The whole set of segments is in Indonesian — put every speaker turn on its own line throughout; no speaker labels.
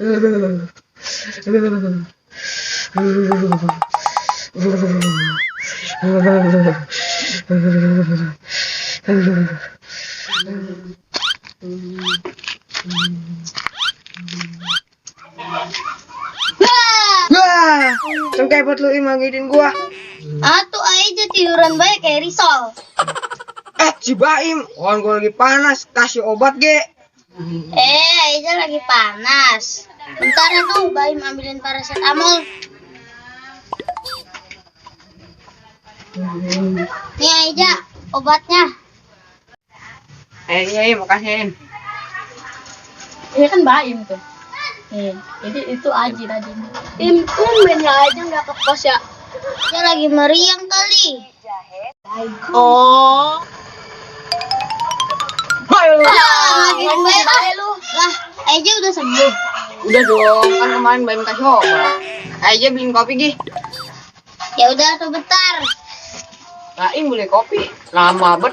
Wah, sengkai buat lu imangin gua.
Atuh aja tiduran baik kayak risol.
Si Baim, orang gua lagi panas, kasih obat ge.
Aja lagi panas. Bentar tuh, Baim ambilin paracetamol. Nih aja obatnya.
Iya, makasih.
Ini kan Baim tuh. Jadi itu Aji tadi. Mainnya aja nggak ke pos ya.
Dia lagi meriang kali.
Oh.
Lagi baik lu. Lah, aja udah sembuh.
Udah dong, kan kemarin Baim kasih obat. Aja beliin kopi gi.
Ya udah tuh bentar.
Baim beli kopi, lama bet.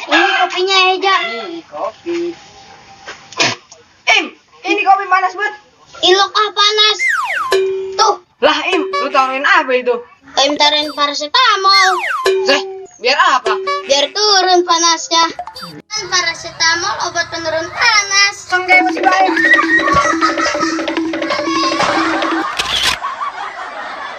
Ini kopinya aja.
Nih kopi. Ini kopi panas bet.
Ilok panas. Tuh,
Lah lu tawarin apa itu?
Baim taruhin paracetamol.
Biar apa?
Biar turun panasnya. Kan paracetamol obat penurun panas.
Sengkai masih Baim.